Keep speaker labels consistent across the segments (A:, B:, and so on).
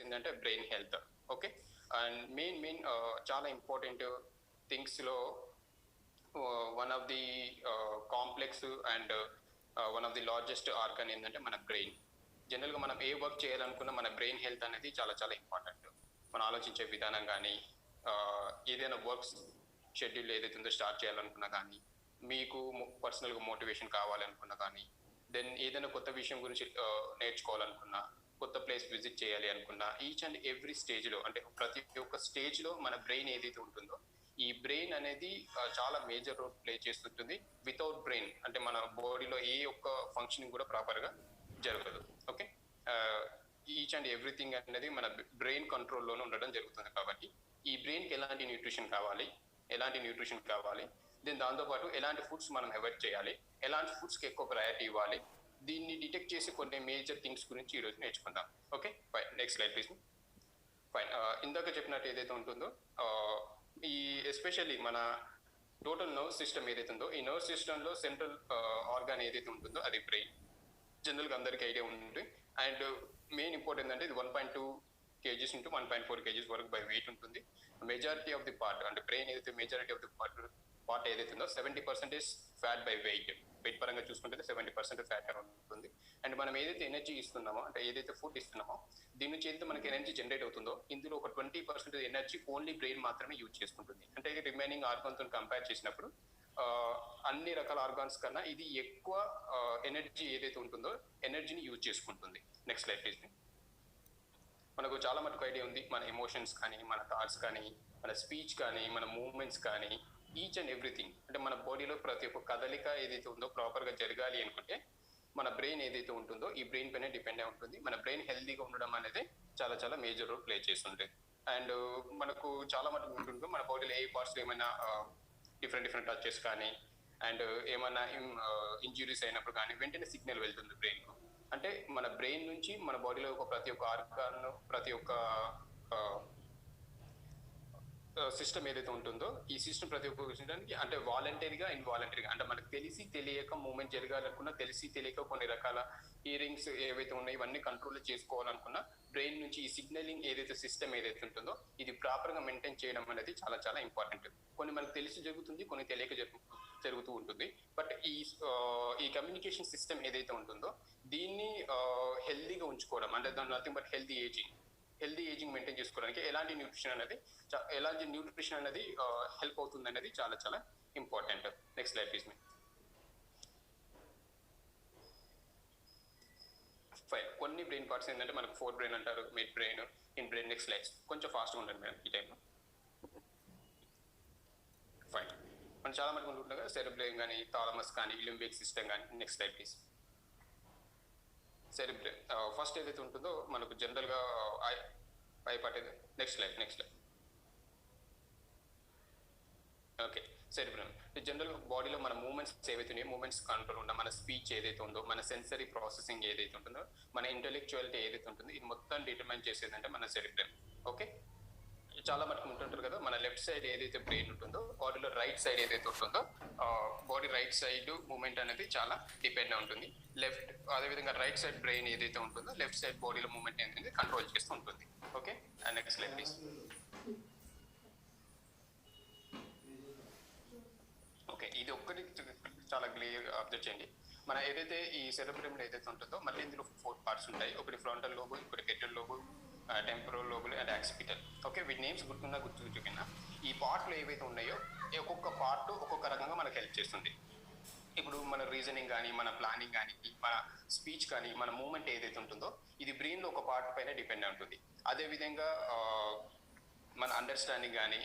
A: ఏంటంటే brain health. Okay. And main చాలా important థింగ్స్లో one of the complex and one of the largest organ ఏంటంటే మన brain. జనరల్గా మనం ఏ వర్క్ చేయాలనుకున్నా మన బ్రెయిన్ హెల్త్ అనేది చాలా చాలా ఇంపార్టెంట్. మనం ఆలోచించే విధానం కానీ, ఏదైనా వర్క్స్ షెడ్యూల్ ఏదైతే ఉందో స్టార్ట్ చేయాలనుకున్నా కానీ, మీకు పర్సనల్గా మోటివేషన్ కావాలనుకున్నా కానీ, దెన్ ఏదైనా కొత్త విషయం గురించి నేర్చుకోవాలనుకున్నా, కొత్త ప్లేస్ విజిట్ చేయాలి అనుకున్నా, ఈచ్ అండ్ ఎవ్రీ స్టేజ్లో, అంటే ప్రతి ఒక్క స్టేజ్లో మన బ్రెయిన్ ఏదైతే ఉంటుందో, ఈ బ్రెయిన్ అనేది చాలా మేజర్ రోల్ ప్లే చేస్తుంటుంది. వితౌట్ బ్రెయిన్ అంటే మన బాడీలో ఏ ఒక్క ఫంక్షనింగ్ కూడా ప్రాపర్గా జరగదు. ఓకే. ఈచ్ అండ్ ఎవ్రీథింగ్ అనేది మన బ్రెయిన్ కంట్రోల్లోనే ఉండడం జరుగుతుంది. కాబట్టి ఈ బ్రెయిన్కి ఎలాంటి న్యూట్రిషన్ కావాలి, దీని దాంతోపాటు ఎలాంటి ఫుడ్స్ మనం అవాయిడ్ చేయాలి, ఎలాంటి ఫుడ్స్కి ఎక్కువ ప్రయారిటీ ఇవ్వాలి, దీన్ని డిటెక్ట్ చేసి కొన్ని మేజర్ థింగ్స్ గురించి ఈరోజు నేర్చుకుందాం. Okay, fine. Next slide please. Fine. ఇందాక చెప్పినట్టు ఏదైతే ఉంటుందో, ఈ ఎస్పెషల్లీ మన టోటల్ నర్వ్ సిస్టమ్ ఏదైతే ఉందో, ఈ నర్వ్ సిస్టంలో సెంట్రల్ ఆర్గాన్ ఏదైతే ఉంటుందో అది బ్రెయిన్. జనరల్గా అందరికీ ఐడియా ఉంటుంది. అండ్ మెయిన్ ఇంపార్టెంట్ అంటే ఇది 1.2 kgs into 1.4 kgs వరకు బై వెయిట్ ఉంటుంది. మెజారిటీ ఆఫ్ ది పార్ట్ అంటే బ్రెయిన్ ఏదైతే మెజారిటీ ఆఫ్ ది పార్ట్ ఏదైతే ఉందో 70% ఫ్యాట్ బై వెయిట్ పరంగా చూసుకుంటే 70% ఫ్యాట్ ఉంటుంది. అండ్ మనం ఏదైతే ఎనర్జీ ఇస్తున్నామో, అంటే ఏదైతే ఫుడ్ ఇస్తున్నామో, దీని నుంచి ఏదైతే మనకి ఎనర్జీ జనరేట్ అవుతుందో, ఇందులో ఒక 20% ఎనర్జీ ఓన్లీ బ్రెయిన్ మాత్రమే యూజ్ చేసుకుంటుంది. అంటే రిమైనింగ్ ఆర్గాన్తో కంపేర్ చేసినప్పుడు అన్ని రకాల ఆర్గాన్స్ కన్నా ఇది ఎక్కువ ఎనర్జీ ఏదైతే ఉంటుందో ఎనర్జీని యూజ్ చేసుకుంటుంది. Next slide please. మనకు చాలా మటుకు ఐడియా ఉంది, మన ఎమోషన్స్ కానీ, మన థాట్స్ కానీ, మన స్పీచ్ కానీ, మన మూవ్మెంట్స్ కానీ, ఈచ్ అండ్ ఎవ్రీథింగ్ అంటే మన బాడీలో ప్రతి ఒక్క కదలిక ఏదైతే ఉందో ప్రాపర్గా జరగాలి అనుకుంటే మన బ్రెయిన్ ఏదైతే ఉంటుందో ఈ బ్రెయిన్ పైన డిపెండ్ అయి ఉంటుంది. మన బ్రెయిన్ హెల్తీగా ఉండడం అనేది చాలా చాలా మేజర్ రోల్ ప్లే చేస్తుంది. అండ్ మనకు చాలా మటుకు ఉంటుంది మన బాడీలో ఏ పార్ట్స్లో ఏమైనా డిఫరెంట్ టచెస్ కానీ, అండ్ ఏమైనా ఇంజురీస్ అయినప్పుడు కానీ వెంటనే సిగ్నల్ వెళ్తుంది బ్రెయిన్కు. అంటే మన బ్రెయిన్ నుంచి మన బాడీలో ప్రతి ఒక్క ఆర్గాన్, ప్రతి ఒక్క సిస్టమ్ ఏదైతే ఉంటుందో ఈ సిస్టమ్ ప్రతి ఒక్క విషయానికి అంటే వాలంటరీగా, ఇన్వాలంటరీగా, అంటే మనకు తెలిసి తెలియక మూమెంట్ జరగాలనుకున్నా, తెలిసి తెలియక కొన్ని రకాల ఇయరింగ్స్ ఏవైతే ఉన్నాయో ఇవన్నీ కంట్రోల్ చేసుకోవాలనుకున్నా బ్రెయిన్ నుంచి ఈ సిగ్నలింగ్ ఏదైతే సిస్టమ్ ఏదైతే ఉంటుందో ఇది ప్రాపర్గా మెయింటైన్ చేయడం అనేది చాలా చాలా ఇంపార్టెంట్. కొన్ని మనకు తెలిసి జరుగుతుంది, కొన్ని తెలియక జరుగుతూ ఉంటుంది. బట్ ఈ కమ్యూనికేషన్ సిస్టమ్ ఏదైతే ఉంటుందో దీన్ని హెల్తీగా ఉంచుకోవడం, అంటే దాని nothing but healthy ageing maintain చేసుకోవడానికి ఎలాంటి న్యూట్రిషన్ అనేది హెల్ప్ అవుతుంది అనేది చాలా చాలా important. Next slide please. Fine. కొన్ని బ్రెయిన్ పార్ట్స్ ఏంటంటే మనకు ఫోర్ బ్రెయిన్ అంటారు, mid brain, in brain. Next slides కొంచెం ఫాస్ట్గా ఉండండి మేడం ఈ టైంలో. ఫైన్. మనం చాలా మంది ఉంటుంది కదా, సెరెబ్రమ్ కానీ, థాలమస్ కానీ, లింబిక్ సిస్టమ్ కానీ. Next slide please. Cerebrum first ఏదైతే ఉంటుందో మనకు జనరల్గా భయపడేది. Next slide. ఓకే. సెరెబ్రమ్ జనరల్గా బాడీలో మన మూమెంట్స్ ఏవైతే ఉన్నాయో, మూమెంట్స్ కంట్రోల్ ఉందో, మన స్పీచ్ ఏదైతే ఉందో, మన సెన్సరీ ప్రాసెసింగ్ ఏదైతే ఉంటుందో, మన ఇంటెలెక్చువాలిటీ ఏదైతే ఉంటుందో ఇది మొత్తం డిటర్మైన్ చేసేదంటే మన సెరెబ్రమ్. ఓకే. చాలా మటుకు ఉంటుంటారు కదా, మన లెఫ్ట్ సైడ్ ఏదైతే బ్రెయిన్ ఉంటుందో బాడీలో రైట్ సైడ్ ఏదైతే ఉంటుందో బాడీ రైట్ సైడ్ మూమెంట్ అనేది చాలా డిపెండ్ ఉంటుంది. లెఫ్ట్ అదేవిధంగా రైట్ సైడ్ బ్రెయిన్ ఏదైతే ఉంటుందో లెఫ్ట్ సైడ్ బాడీలో మూమెంట్ అనేది కంట్రోల్ చేస్తూ ఉంటుంది. Okay. And next slide please. Okay, ఇది ఒక్కటి చాలా క్లియర్ అబ్జర్వ్ చేయండి. మన ఏదైతే ఈ సెరెబ్రమ్ ఏదైతే ఉంటుందో మళ్ళీ ఇందులో 4 పార్ట్స్ ఉంటాయి. ఒకటి ఫ్రంటల్ లోబు, ఇంకోటి పెరియల్ లోబు, టెంపరల్ లోబులు అండ్ యాక్సిపిటల్. ఓకే, వీటి నేమ్స్ గుర్తుంచుకున్నా ఈ పార్ట్లు ఏవైతే ఉన్నాయో ఒక్కొక్క పార్ట్ ఒక్కొక్క రకంగా మనకు హెల్ప్ చేస్తుంది. ఇప్పుడు మన రీజనింగ్ కానీ, మన ప్లానింగ్ కానీ, మన స్పీచ్ కానీ, మన మూమెంట్ ఏదైతే ఉంటుందో ఇది బ్రెయిన్లో ఒక పార్ట్ పైన డిపెండ్ ఉంటుంది. అదేవిధంగా మన అండర్స్టాండింగ్ కానీ,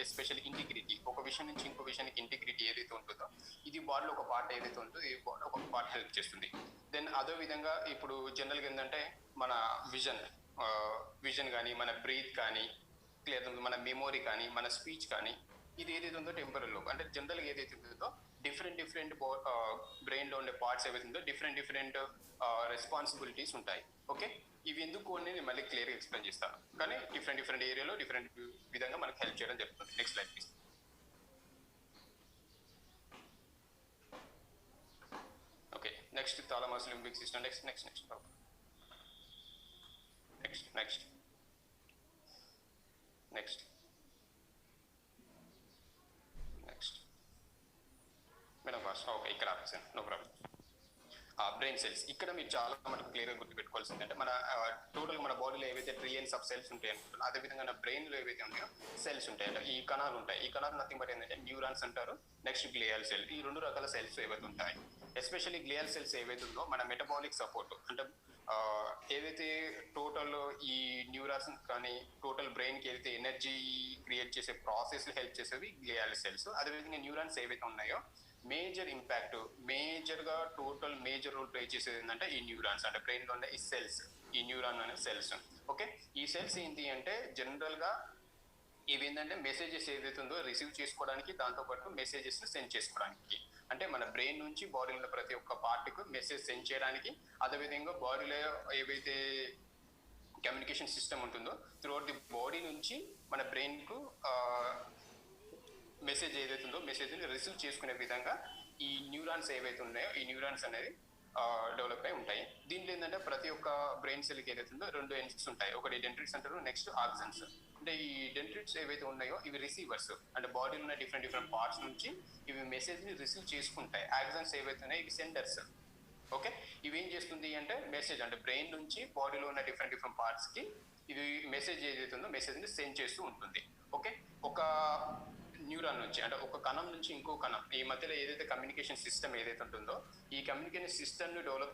A: ఎస్పెషల్లీ ఇంటిగ్రిటీ, ఒక విషయం నుంచి ఇంకో విషయానికి ఇంటిగ్రిటీ ఏదైతే ఉంటుందో ఇది బాడీలో ఒక పార్ట్ ఏదైతే ఉంటుందో ఈ బాడీలో ఒక పార్ట్ హెల్ప్ చేస్తుంది. దెన్ అదే విధంగా ఇప్పుడు జనరల్గా ఏంటంటే మన విజన్ కానీ, మన బ్రీత్ కానీ, క్లియర్ మన మెమొరీ కానీ, మన స్పీచ్ కానీ, ఇది ఏదైతే ఉందో టెంపరల్ లోబ్. అంటే జనరల్గా ఏదైతే ఉంటుందో డిఫరెంట్ బ్రెయిన్లో ఉండే పార్ట్స్ ఏవైతే ఉందో డిఫరెంట్ రెస్పాన్సిబిలిటీస్ ఉంటాయి. ఓకే, ఇవి ఎందుకు అని నేను మళ్ళీ క్లియర్గా ఎక్స్ప్లెయిన్ చేస్తాను. కానీ డిఫరెంట్ ఏరియాలో డిఫరెంట్ విధంగా మనకు హెల్ప్ చేయడం జరుగుతుంది. Next slide please. Okay, next thalamus limbic system. Next next next next madam fast okay ఇక్కడ ఆపేసాను, నో ప్రాబ్లం. బ్రెయిన్ సెల్స్ ఇక్కడ మీరు చాలా మనకు క్లియర్గా గుర్తుపెట్టుకోవాల్సింది అంటే మన టోటల్ మన బాడీలో ఏవైతే ట్రిలియన్స్ ఆఫ్ సెల్స్ ఉంటాయి అనుకుంటున్నాం, అదేవిధంగా మన బ్రెయిన్లో ఏవైతే ఉంటాయో సెల్స్ ఉంటాయి అంటే ఈ కణాలు ఉంటాయి. ఈ కణాలు నథింగ్ బట్ ఏంటంటే న్యూరాన్స్ అంటారు, నెక్స్ట్ గ్లియల్ సెల్. ఈ రెండు రకాల సెల్స్ ఏవైతే ఉంటాయి, ఎస్పెషల్లీ గ్లియల్ సెల్స్ ఏవైతే ఉందో మన మెటబాలిక్ సపోర్ట్ అంటే ఏదైతే టోటల్ ఈ న్యూరాన్స్ కానీ టోటల్ బ్రెయిన్కి ఏదైతే ఎనర్జీ క్రియేట్ చేసే ప్రాసెస్ హెల్ప్ చేసేవి గ్లియల్ సెల్స్. అదేవిధంగా న్యూరాన్స్ ఏవైతే ఉన్నాయో మేజర్ ఇంపాక్ట్ మేజర్గా టోటల్ మేజర్ రోల్ ప్లే చేసేది ఏంటంటే ఈ న్యూరాన్స్ అంటే బ్రెయిన్లో ఉండే ఈ సెల్స్, ఈ న్యూరాన్ అనే సెల్స్. ఓకే, ఈ సెల్స్ ఏంటి అంటే జనరల్గా ఇవి ఏంటంటే మెసేజెస్ ఏదైతే ఉందో రిసీవ్ చేసుకోవడానికి, దాంతోపాటు మెసేజెస్ సెండ్ చేసుకోవడానికి అంటే మన బ్రెయిన్ నుంచి బాడీలో ప్రతి ఒక్క పార్ట్కు మెసేజ్ సెండ్ చేయడానికి, అదేవిధంగా బాడీలో ఏవైతే కమ్యూనికేషన్ సిస్టమ్ ఉంటుందో త్రూఅవుట్ ది బాడీ నుంచి మన బ్రెయిన్కు మెసేజ్ ఏదైతే ఉందో మెసేజ్ని రిసీవ్ చేసుకునే విధంగా ఈ న్యూరాన్స్ ఏవైతే ఉన్నాయో ఈ న్యూరాన్స్ అనేది డెవలప్ అయి ఉంటాయి. దీంట్లో ఏంటంటే ప్రతి ఒక్క బ్రెయిన్ సెల్కి ఏదైతే ఉందో రెండు ఎండ్స్ ఉంటాయి, ఒకటి డెండ్రిట్స్ అంటారు, నెక్స్ట్ ఆక్సన్స్. అంటే ఈ డెండ్రిట్స్ ఏవైతే ఉన్నాయో ఇవి రిసీవర్స్ అంటే బాడీలో ఉన్న డిఫరెంట్ పార్ట్స్ నుంచి ఇవి మెసేజ్ని రిసీవ్ చేసుకుంటాయి. ఆక్సన్స్ ఏవైతే ఉన్నాయో ఇవి సెండర్స్. ఓకే, ఇవి ఏం చేస్తుంది అంటే మెసేజ్ అంటే బ్రెయిన్ నుంచి బాడీలో ఉన్న డిఫరెంట్ పార్ట్స్కి ఇది మెసేజ్ ఏదైతే ఉందో మెసేజ్ని సెండ్ చేస్తూ ఉంటుంది. ఓకే, ఒక న్యూరాన్ నుంచి అంటే ఒక కణం నుంచి ఇంకో కణం ఈ మధ్యలో ఏదైతే కమ్యూనికేషన్ సిస్టమ్ ఏదైతే ఉంటుందో ఈ కమ్యూనికేషన్ సిస్టమ్ని డెవలప్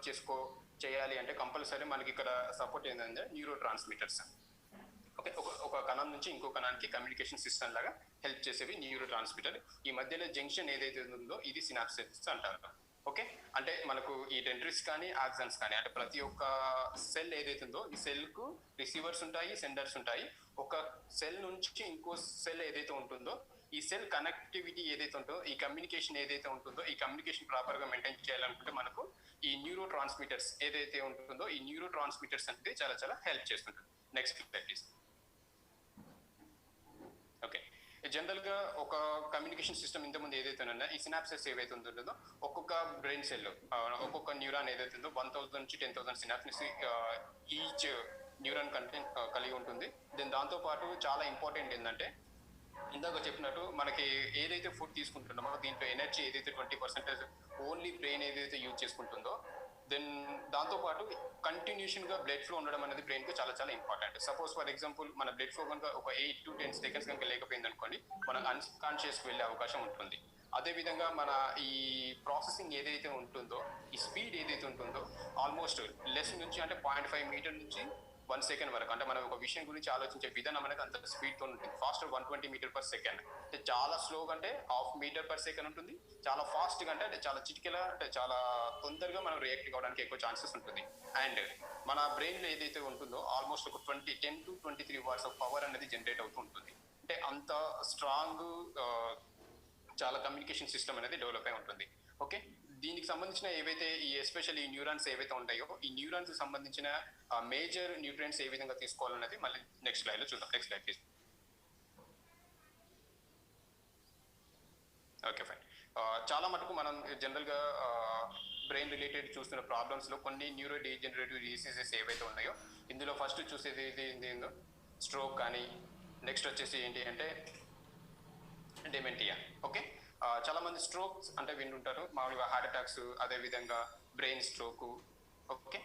A: చేయాలి అంటే కంపల్సరీ మనకి ఇక్కడ సపోర్ట్ ఏంటంటే న్యూరో ట్రాన్స్మిటర్స్. ఓకే, ఒక కణం నుంచి ఇంకో కణానికి కమ్యూనికేషన్ సిస్టమ్ లాగా హెల్ప్ చేసేవి న్యూరో ట్రాన్స్మిటర్. ఈ మధ్యలో జంక్షన్ ఏదైతే ఉందో ఇది సినాప్సెస్ అంటారు. ఓకే, అంటే మనకు ఈ డెండ్రిట్స్ కానీ ఆక్సన్స్ కానీ అంటే ప్రతి ఒక్క సెల్ ఏదైతే ఉందో ఈ సెల్కు రిసీవర్స్ ఉంటాయి, సెండర్స్ ఉంటాయి. ఒక సెల్ నుంచి ఇంకో సెల్ ఏదైతే ఉంటుందో ఈ సెల్ కనెక్టివిటీ ఏదైతే ఉంటుందో ఈ కమ్యూనికేషన్ ఏదైతే ఉంటుందో ఈ కమ్యూనికేషన్ ప్రాపర్గా మెయింటైన్ చేయాలనుకుంటే మనకు ఈ న్యూరో ట్రాన్స్మిటర్స్ ఏదైతే ఉంటుందో ఈ న్యూరో ట్రాన్స్మిటర్స్ అనేది చాలా చాలా హెల్ప్ చేస్తుంటుంది. Next please. ఓకే, జనరల్గా ఒక కమ్యూనికేషన్ సిస్టమ్ ఇంతకుముందు ఏదైతే ఉన్నా ఈ సినాప్సెస్ ఏవైతే ఉంటుందో ఒక్కొక్క బ్రెయిన్ సెల్ ఒక్కొక్క న్యూరాన్ ఏదైతే ఉందో 1000 నుంచి 10,000 సినాప్స్ ఈచ్ న్యూరాన్ కంటెంట్ కలిగి ఉంటుంది. దాంతోపాటు చాలా ఇంపార్టెంట్ ఏంటంటే ఇందాక చెప్పినట్టు మనకి ఏదైతే ఫుడ్ తీసుకుంటున్నామో దీంట్లో ఎనర్జీ ఏదైతే 20% ఓన్లీ బ్రెయిన్ ఏదైతే యూజ్ చేసుకుంటుందో దాంతోపాటు కంటిన్యూషన్గా బ్లడ్ ఫ్లో ఉండడం అనేది బ్రెయిన్కి చాలా చాలా ఇంపార్టెంట్. సపోజ్ ఫర్ ఎగ్జాంపుల్ మన బ్లడ్ ఫ్లో కనుక ఒక 8 to 10 seconds కనుక లేకపోయింది అనుకోండి మనం అన్కాన్షియస్కి వెళ్ళే అవకాశం ఉంటుంది. అదేవిధంగా మన ఈ ప్రాసెసింగ్ ఏదైతే ఉంటుందో ఈ స్పీడ్ ఏదైతే ఉంటుందో ఆల్మోస్ట్ లెస్ నుంచి అంటే 0.5 మీటర్ నుంచి 1 సెకండ్ వరకు అంటే మనం ఒక విషయం గురించి ఆలోచించే విధానం అనేది అంత స్పీడ్తో ఉంటుంది. ఫాస్ట్ 120 మీటర్ పర్ సెకండ్ అంటే చాలా స్లోగా అంటే 0.5 మీటర్ పర్ సెకండ్ ఉంటుంది. చాలా ఫాస్ట్గా అంటే చాలా చిటికెలా అంటే చాలా తొందరగా మనం రియాక్ట్ కావడానికి ఎక్కువ ఛాన్సెస్ ఉంటుంది. అండ్ మన బ్రెయిన్లో ఏదైతే ఉంటుందో ఆల్మోస్ట్ ఒక 10 to 23 వాట్స్ ఆఫ్ పవర్ అనేది జనరేట్ అవుతూ ఉంటుంది. అంటే అంత స్ట్రాంగ్ చాలా కమ్యూనికేషన్ సిస్టమ్ అనేది డెవలప్ అయి ఉంటుంది. ఓకే, దీనికి సంబంధించిన ఏవైతే ఈ ఎస్పెషల్లీ ఈ న్యూరాన్స్ ఏవైతే ఉంటాయో ఈ న్యూరాన్స్ సంబంధించిన మేజర్ న్యూట్రియంట్స్ ఏ విధంగా తీసుకోవాలన్నది మళ్ళీ నెక్స్ట్ స్లైడ్లో చూద్దాం. Next slide please. Okay fine. చాలా మటుకు మనం జనరల్గా బ్రెయిన్ రిలేటెడ్ చూస్తున్న ప్రాబ్లమ్స్లో కొన్ని న్యూరో డీజనరేటివ్ డిసీజెస్ ఏవైతే ఉన్నాయో ఇందులో ఫస్ట్ చూసేది ఏందో స్ట్రోక్ కానీ నెక్స్ట్ వచ్చేసి ఏంటి అంటే డెమెంటియా. ఓకే, చాలా మంది స్ట్రోక్స్ అంటే వింటుంటారు మామూలుగా హార్ట్ అటాక్స్ అదేవిధంగా బ్రెయిన్ స్ట్రోకు. ఓకే,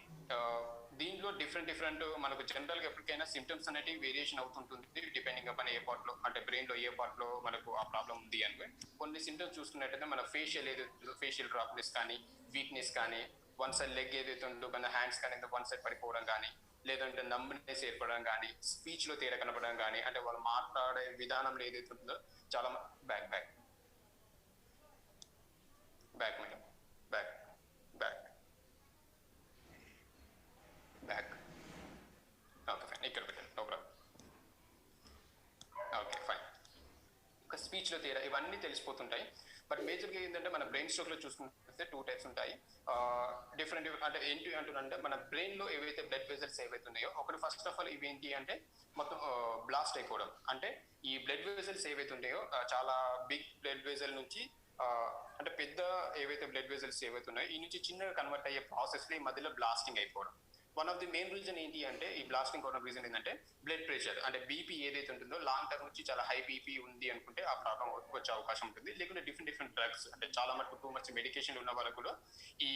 A: దీంట్లో డిఫరెంట్ మనకు జనరల్గా ఎప్పటికైనా సిమ్టమ్స్ అనేటివి వేరియేషన్ అవుతుంటుంది డిపెండింగ్ అపాన్ ఏ పార్ట్లో అంటే బ్రెయిన్లో ఏ పార్ట్లో మనకు ఆ ప్రాబ్లం ఉంది అని. కొన్ని సిమ్టమ్స్ చూసుకున్నట్టయితే మన ఫేషియల్ డ్రాప్నెస్ కానీ వీక్నెస్ కానీ వన్ సైడ్ లెగ్ ఏదైతే ఉందో కానీ హ్యాండ్స్ కానీ వన్ సైడ్ పడిపోవడం కానీ లేదంటే నంబ్నెస్ ఏర్పడడం కానీ స్పీచ్లో తేడా కనపడడం కానీ అంటే వాళ్ళు మాట్లాడే విధానంలో ఏదైతే ఉంటుందో చాలా back madam back okay fine ఇక్కడ పెట్టండి నో ప్రాబ్లం. Okay fine. ఒక స్పీచ్లో తేడా ఇవన్నీ తెలిసిపోతుంటాయి. బట్ మేజర్గా ఏంటంటే మన బ్రెయిన్ స్ట్రోక్లో చూసుకుంటే 2 టైప్స్ ఉంటాయి. డిఫరెంట్ అంటే ఏంటి అంటున్నారంటే మన బ్రెయిన్లో ఏవైతే బ్లడ్ వెజల్స్ ఏవైతే ఉన్నాయో ఒకటి ఫస్ట్ ఆఫ్ ఆల్ ఇవి ఏంటి అంటే మొత్తం బ్లాస్ట్ అయిపోవడం. అంటే ఈ బ్లడ్ వెజల్స్ ఏవైతే ఉంటాయో చాలా బిగ్ బ్లడ్ వెజల్ నుంచి అంటే పెద్ద ఏవైతే బ్లడ్ వెజల్స్ ఏవైతే ఉన్నాయో ఈ నుంచి చిన్నగా కన్వర్ట్ అయ్యే ప్రాసెస్లో ఈ మధ్యలో బ్లాస్టింగ్ అయిపోవడం. One of the main reason ఏంటి అంటే ఈ బ్లాస్టింగ్ కావడం రీజన్ ఏంటంటే బ్లడ్ ప్రెషర్, అంటే బీపీ ఏదైతే ఉంటుందో లాంగ్ టర్మ్ నుంచి చాలా హై బీపీ ఉంది అనుకుంటే ఆ ప్రాబ్లం వచ్చే అవకాశం ఉంటుంది. లేకుంటే డిఫరెంట్ డ్రగ్స్, అంటే చాలా మటుకు టూ మచ్ మెడికేషన్ ఉన్న వాళ్ళకు కూడా ఈ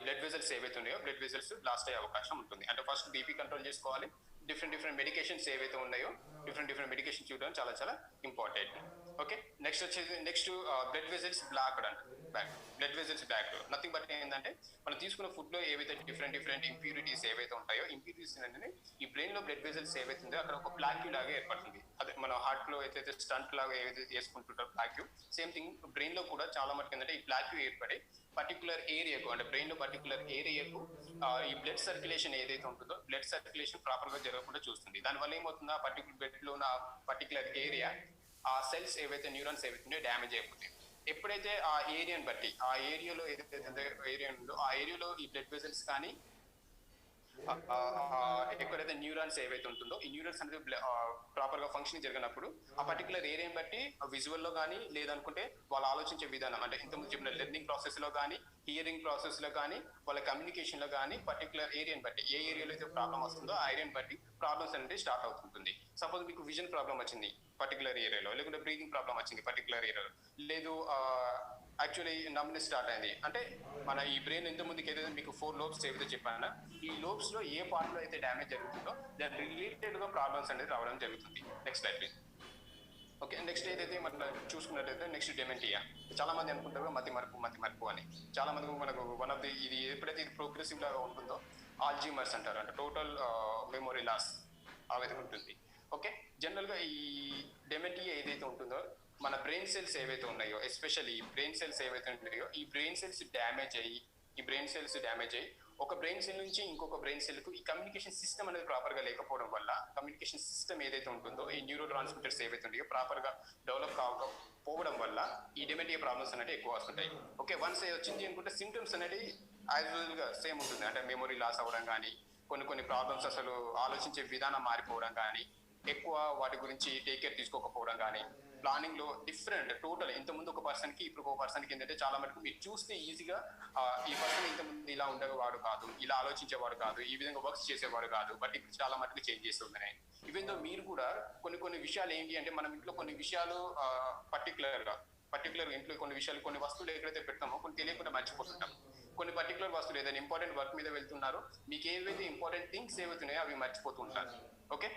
A: బ్లడ్ వెజల్స్ ఏవైతే ఉన్నాయో బ్లడ్ వెజల్స్ బ్లాస్ట్ అయ్యే అవకాశం ఉంటుంది. అంటే ఫస్ట్ బీపీ కంట్రోల్ చేసుకోవాలి, డిఫరెంట్ మెడికేషన్స్ ఏవైతే ఉన్నాయో డిఫరెంట్ మెడికేషన్ చూడడం చాలా చాలా ఇంపార్టెంట్. ఓకే, నెక్స్ట్ వచ్చేది blood vessels block back. Blood vessels block nothing but ఏంటంటే మనం తీసుకున్న ఫుడ్ లో ఏవైతే డిఫరెంట్ ఇంప్యూరిటీస్ ఏవైతే ఉంటాయో ఇంప్యూరిటీస్ ఏంటంటే ఈ బ్రెయిన్ లో బ్లడ్ వెజల్స్ ఏవైతే ఉందో అక్కడ ఒక ప్లాక్యూ లాగా ఏర్పడుతుంది. అదే మన హార్ట్ లో అయితే స్టంట్ లాగా ఏవైతే వేసుకుంటుంటారో ప్లాక్యూ, సేమ్ థింగ్ బ్రెయిన్ లో కూడా చాలా మటుకు ఏంటంటే ఈ ప్లాక్యూ ఏర్పడి పర్టికులర్ ఏరియాకు, అంటే బ్రెయిన్ లో పర్టికులర్ ఏరియాకు ఈ బ్లడ్ సర్క్యులేషన్ ఏదైతే ఉంటుందో బ్లడ్ సర్క్యులేషన్ ప్రాపర్ గా జరగకుండా చూస్తుంది. దానివల్ల ఏమవుతుందో ఆ పర్టికులర్ బ్లడ్ లో ఉన్న పర్టికులర్ ఏరియా, ఆ సెల్స్ ఏవైతే న్యూరాన్స్ ఏవైతే ఉన్నాయో డ్యామేజ్ అయిపోతాయి. ఎప్పుడైతే ఆ ఏరియాని బట్టి ఆ ఏరియాలో ఏదైతే ఏరియా ఉందో ఆ ఏరియాలో ఈ బ్లడ్ వెజల్స్ కానీ ఎక్కడైతే న్యూరాన్స్ ఏవైతే ఉంటుందో ఈ న్యూరాన్స్ అనేది ప్రాపర్ గా ఫంక్షన్ జరిగినప్పుడు ఆ పర్టికులర్ ఏరియాని బట్టి విజువల్ లో కానీ లేదనుకుంటే వాళ్ళు ఆలోచించే విధానం, అంటే ఇంతకుముందు చెప్పిన లెర్నింగ్ ప్రాసెస్ లో కానీ హియరింగ్ ప్రాసెస్ లో కానీ వాళ్ళ కమ్యూనికేషన్ లో కానీ పర్టికులర్ ఏరియాని బట్టి ఏ ఏరియాలో అయితే ప్రాబ్లం వస్తుందో ఆ ఏరియాని బట్టి ప్రాబ్లమ్స్ అనేది స్టార్ట్ అవుతుంటుంది. సపోజ్ మీకు విజన్ ప్రాబ్లం వచ్చింది పర్టికులర్ ఏరియాలో, లేకుంటే బ్రీతింగ్ ప్రాబ్లం వచ్చింది పర్టికులర్ ఏరియాలో, లేదు యాక్చువల్లీ నమ్నెస్ స్టార్ట్ అయింది అంటే మన ఈ బ్రెయిన్ ఎంత ముందుకు ఏదైతే మీకు 4 లోబ్స్ ఏవైతే చెప్పానా ఈ లోబ్స్ లో ఏ పార్ట్ లో అయితే డ్యామేజ్ జరుగుతుందో దాని రిలేటెడ్ గా ప్రాబ్లమ్స్ అనేది రావడం జరుగుతుంది. Next slide please. Okay, next ఏదైతే మనం చూసుకున్నట్టయితే నెక్స్ట్ డెమెంటియా. చాలా మంది అనుకుంటారు మతి మరుపు అని. చాలా మంది మనకు వన్ ఆఫ్ ది ఇది ఎప్పుడైతే ఇది ప్రోగ్రెసివ్ లాగా ఉంటుందో ఆల్జీమర్స్ అంటారు, అంటే టోటల్ మెమొరీ లాస్ ఆ విధంగా ఉంటుంది. ఓకే, జనరల్ గా ఈ డెమెంటియా ఏదైతే ఉంటుందో మన బ్రెయిన్ సెల్స్ ఏవైతే ఉన్నాయో, ఎస్పెషల్లీ బ్రెయిన్ సెల్స్ ఏవైతే ఉన్నాయో ఈ బ్రెయిన్ సెల్స్ డ్యామేజ్ అయ్యి ఒక బ్రెయిన్ సెల్ నుంచి ఇంకొక బ్రెయిన్ సెల్ కు ఈ కమ్యూనికేషన్ సిస్టమ్ అనేది ప్రాపర్ గా లేకపోవడం వల్ల, కమ్యూనికేషన్ సిస్టమ్ ఏదైతే ఉంటుందో ఈ న్యూరో ట్రాన్స్మిటర్స్ ఏవైతే ఉన్నాయో ప్రాపర్ గా డెవలప్ కాకపోవడం వల్ల ఈ డెమెంటియా ప్రాబ్లమ్స్ అనేవి ఎక్కువ వస్తుంటాయి. ఓకే, వన్స్ వచ్చింది అనుకుంటే సిమ్టమ్స్ అనేది యాజ్ యూజువల్ గా సేమ్ ఉంటుంది, అంటే మెమొరీ లాస్ అవ్వడం కానీ కొన్ని ప్రాబ్లమ్స్ అసలు ఆలోచించే విధానం మారిపోవడం కానీ, ఎక్కువ వాటి గురించి టేక్ కేర్ తీసుకోకపోవడం కానీ, ప్లానింగ్ లో డిఫరెంట్ టోటల్ ఇంతకుముందు ఒక పర్సన్ కి ఇప్పుడు ఒక పర్సన్ కి ఏంటంటే చాలా మటుకు మీరు చూస్తే ఈజీగా ఈ పర్సన్ ఇంతకుముందు ఇలా ఉండేవాడు కాదు, ఇలా ఆలోచించేవాడు కాదు, ఈ విధంగా వర్క్స్ చేసేవాడు కాదు, బట్ ఇప్పుడు చాలా మటుకు చేంజ్ చేస్తున్నాయి. ఈవెన్ దో మీరు కూడా కొన్ని విషయాలు ఏంటి అంటే మనం ఇంట్లో కొన్ని విషయాలు పర్టికులర్ ఇంట్లో కొన్ని విషయాలు కొన్ని వస్తువులు ఎక్కడైతే పెడతామో కొన్ని తెలియకుండా మర్చిపోతుంటాం. కొన్ని పర్టికులర్ వస్తువులు ఏదైనా ఇంపార్టెంట్ వర్క్ మీద వెళ్తున్నారు, మీకు ఏవైతే ఇంపార్టెంట్ థింగ్స్ ఏవైతున్నాయో అవి మర్చిపోతూ ఉంటారు. ఓకే,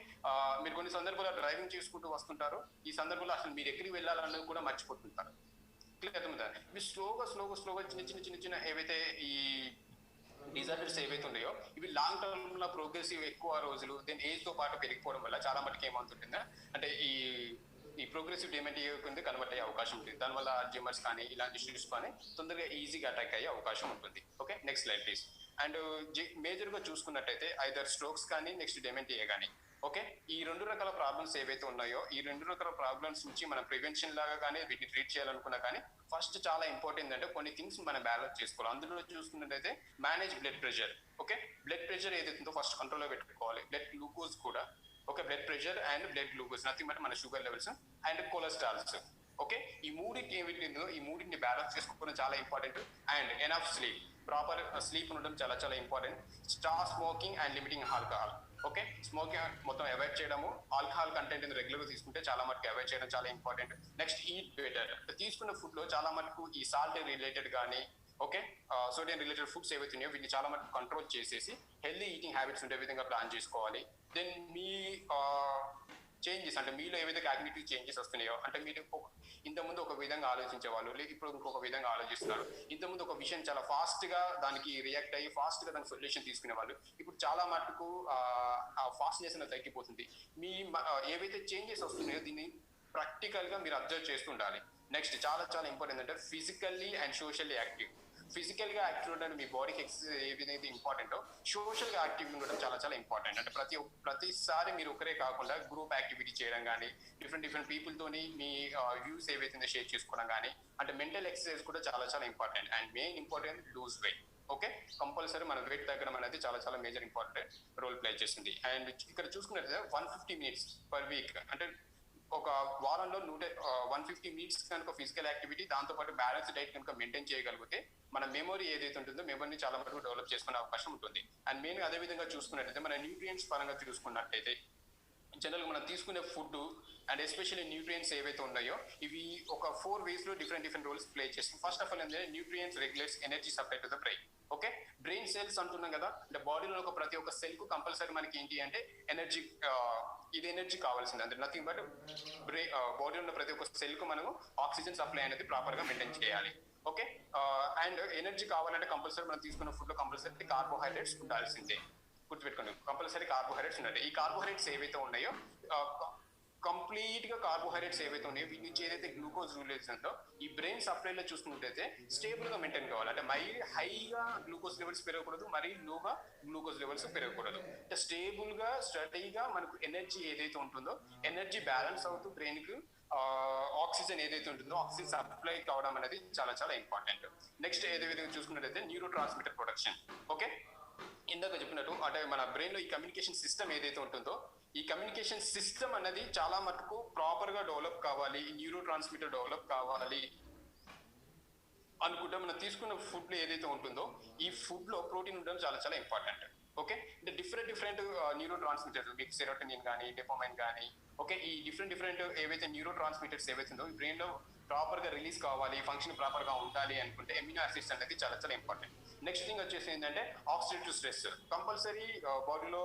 A: మీరు కొన్ని సందర్భాల్లో డ్రైవింగ్ చేసుకుంటూ వస్తుంటారు, ఈ సందర్భంలో అసలు మీరు ఎక్కడికి వెళ్ళాలన్నది కూడా మర్చిపోతుంటారు. క్లియర్ అవుతుందా? మీరు స్లోగా చిన్న ఏవైతే ఈ డిజార్డర్స్ ఏవైతే ఉన్నాయో ఇవి లాంగ్ టర్మ్ లో ప్రోగ్రెసివ్ ఎక్కువ రోజులు దెన్ ఏజ్ తో పాటు పెరిగిపోవడం వల్ల చాలా మటుకు ఏమవుతుంటుందా అంటే ఈ ప్రోగ్రెసివ్ డెమెంటియా కింద కన్వర్ట్ అయ్యే అవకాశం ఉంటుంది. దానివల్ల అల్జీమర్స్ కానీ ఇలాంటి ఇష్యూస్ కానీ తొందరగా ఈజీగా అటాక్ అయ్యే అవకాశం ఉంటుంది. Okay, next slide please. And major గా చూసుకున్నట్టయితే ఐదర్ స్ట్రోక్స్ కానీ నెక్స్ట్ డెమెంటియా కానీ. ఓకే, ఈ 2 రకాల ప్రాబ్లమ్స్ ఏవైతే ఉన్నాయో ఈ 2 రకాల ప్రాబ్లమ్స్ నుంచి మనం ప్రివెన్షన్ లాగా కానీ వీటిని ట్రీట్ చేయాలనుకున్నా కానీ ఫస్ట్ చాలా ఇంపార్టెంట్ అంటే కొన్ని థింగ్స్ మనం బ్యాలెన్స్ చేసుకోవాలి. అందులో చూసుకున్నట్టయితే manage blood pressure. Okay, blood pressure ఏదైతుందో ఫస్ట్ కంట్రోల్లో పెట్టుకోవాలి. బ్లడ్ గ్లూకోజ్ కూడా, okay, blood pressure and blood glucose nothing but మన sugar levels and cholesterols. Okay, ఈ మూడింటిని బ్యాలెన్స్ చేసుకోవడం చాలా important. And enough sleep, proper sleep ఉండడం చాలా చాలా important. Stop smoking and limiting alcohol. Okay, smoking మొత్తం అవాయిడ్ చేయడము, ఆల్కహాల్ కంటెంట్ రెగ్యులర్ గా తీసుకుంటే చాలా మటుకు అవాయిడ్ చేయడం చాలా ఇంపార్టెంట్. Next eat better. తీసుకున్న ఫుడ్ లో చాలా మటుకు ఈ సాల్ట్ రిలేటెడ్ కానీ ఓకే సోడియం రిలేటెడ్ ఫుడ్స్ ఏవైతే ఉన్నాయో వీటిని చాలా మటుకు కంట్రోల్ చేసేసి హెల్దీ ఈటింగ్ హ్యాబిట్స్ ఉండే విధంగా ప్లాన్ చేసుకోవాలి. దెన్ మీ చేంజెస్ అంటే మీలో ఏవైతే కాగ్నిటివ్ చేంజెస్ వస్తున్నాయో, అంటే మీరు ఇంతకుముందు ఒక విధంగా ఆలోచించేవాళ్ళు ఇప్పుడు ఇంకొక విధంగా ఆలోచిస్తున్నారు. ఇంతకుముందు ఒక విషయం చాలా ఫాస్ట్ గా దానికి రియాక్ట్ అయ్యి ఫాస్ట్ గా దానికి సొల్యూషన్ తీసుకునే వాళ్ళు ఇప్పుడు చాలా మటుకు ఆ ఫాస్ట్నెస్ అనేది తగ్గిపోతుంది. మీ ఏవైతే చేంజెస్ వస్తున్నాయో దీన్ని ప్రాక్టికల్ గా మీరు అబ్జర్వ్ చేస్తుండాలి. నెక్స్ట్ చాలా చాలా ఇంపార్టెంట్ అంటే physically and socially active. Physical గా యాక్టివ్ ఉండడం మీ బాడీకి ఎక్సర్సైజ్ ఏ విధంగా ఇంపార్టెంటో సోషల్ గా యాక్టివ్ ఉండడం చాలా చాలా ఇంపార్టెంట్. అంటే ప్రతిసారి మీరు ఒకరే కాకుండా గ్రూప్ యాక్టివిటీ చేయడం కానీ డిఫరెంట్ పీపుల్ తోని మీ వ్యూస్ ఏవైతే షేర్ చేసుకోవడం కానీ అంటే మెంటల్ ఎక్సర్సైజ్ కూడా చాలా చాలా important. And main important lose weight. Okay, compulsory మన వెయిట్ తగ్గడం అనేది చాలా చాలా మేజర్ ఇంపార్టెంట్ రోల్ ప్లే చేస్తుంది. అండ్ ఇక్కడ చూసుకున్నట్లయితే 150 minutes పర్ వీక్ అంటే ఒక వారంలో 150 మినిట్స్ కనుక ఫిజికల్ యాక్టివిటీ, దాంతోపాటు బ్యాలెన్స్ డైట్ కనుక మెయింటైన్ చేయగలిగితే మన మెమొరీ ఏదైతే ఉంటుందో మెమొరీని చాలా మటుకు డెవలప్ చేసుకునే అవకాశం ఉంటుంది. అండ్ మెయిన్గా అదే విధంగా చూసుకున్నట్టయితే మన న్యూట్రియంట్స్ పరంగా చూసుకున్నట్టయితే జనరల్గా మనం తీసుకునే ఫుడ్ అండ్ ఎస్పెషల్లీ న్యూట్రియంట్స్ ఏవైతే ఉన్నాయో ఇవి ఒక 4 ways లో డిఫరెంట్ రోల్స్ ప్లే చేస్తాయి. ఫస్ట్ ఆఫ్ ఆల్ ఏంటంటే nutrients regulates energy supply to the brain. Okay, brain cells అంటున్నాం కదా, అంటే బాడీలో ఒక ప్రతి ఒక్క సెల్ కు కంపల్సరీ మనకి ఏంటి అంటే ఎనర్జీ, ఇది ఎనర్జీ కావాల్సింది, అంటే నథింగ్ బట్ బాడీలో ఉన్న ప్రతి ఒక్క సెల్ కు మనము ఆక్సిజన్ సప్లై అనేది ప్రాపర్ గా మెయింటైన్ చేయాలి. ఓకే, అండ్ ఎనర్జీ కావాలంటే కంపల్సరీ మనం తీసుకున్న ఫుడ్ లో కంపల్సరీ కార్బోహైడ్రేట్స్ ఉండాల్సిందే. గుర్తుపెట్టుకోండి, కంపల్సరీ కార్బోహైడ్రేట్స్ ఉండాలి. ఈ కార్బోహైడ్రేట్స్ ఏవైతే ఉన్నాయో కంప్లీట్ గా కార్బోహైడ్రేట్స్ ఏవైతే ఉన్నాయో వీటి నుంచి ఏదైతే గ్లూకోజ్ రిలీజ్ ఉందో ఈ బ్రెయిన్ సప్లైలో చూసుకుంటే స్టేబుల్ గా మెయింటైన్ కావాలి. అంటే మరీ హైగా గ్లూకోజ్ లెవెల్స్ పెరగకూడదు, మరీ లోగా గ్లూకోజ్ లెవెల్స్ పెరగకూడదు. అంటే స్టేబుల్ గా స్టడీగా మనకు ఎనర్జీ ఏదైతే ఉంటుందో ఎనర్జీ బ్యాలెన్స్ అవుతూ బ్రెయిన్ కి ఆక్సిజన్ ఏదైతే ఉంటుందో ఆక్సిజన్ సప్లై కావడం అనేది చాలా చాలా ఇంపార్టెంట్. నెక్స్ట్ ఏదే విధంగా చూసుకున్నట్లయితే న్యూరో ట్రాన్స్మిటర్ ప్రొడక్షన్. ఓకే, ఇందాక చెప్పినట్టు అంటే మన బ్రెయిన్ లో ఈ కమ్యూనికేషన్ సిస్టమ్ ఏదైతే ఉంటుందో ఈ కమ్యూనికేషన్ సిస్టమ్ అనేది చాలా మటుకు ప్రాపర్ గా డెవలప్ కావాలి, ఈ న్యూరో ట్రాన్స్మిటర్ డెవలప్ కావాలి అనుకుంటే మనం తీసుకున్న ఫుడ్ లో ఏదైతే ఉంటుందో ఈ ఫుడ్ లో ప్రోటీన్ ఉండడం చాలా చాలా ఇంపార్టెంట్. ఓకే, అంటే డిఫరెంట్ న్యూరో ట్రాన్స్మిటర్స్, మీకు సెరోటోనిన్ కానీ డోపమైన్ కానీ, ఓకే, ఈ డిఫరెంట్ ఏవైతే న్యూరో ట్రాన్స్మిటర్స్ ఏవైతే ఉందో ఈ బ్రెయిన్ లో ప్రాపర్ గా రిలీజ్ కావాలి, ఫంక్షన్ ప్రాపర్ గా ఉండాలి అనుకుంటే ఎమినో యాసిడ్స్ అనేది చాలా చాలా ఇంపార్టెంట్. నెక్స్ట్ థింగ్ వచ్చేసి ఏంటంటే ఆక్సిడేటివ్ స్ట్రెస్. కంపల్సరీ బాడీలో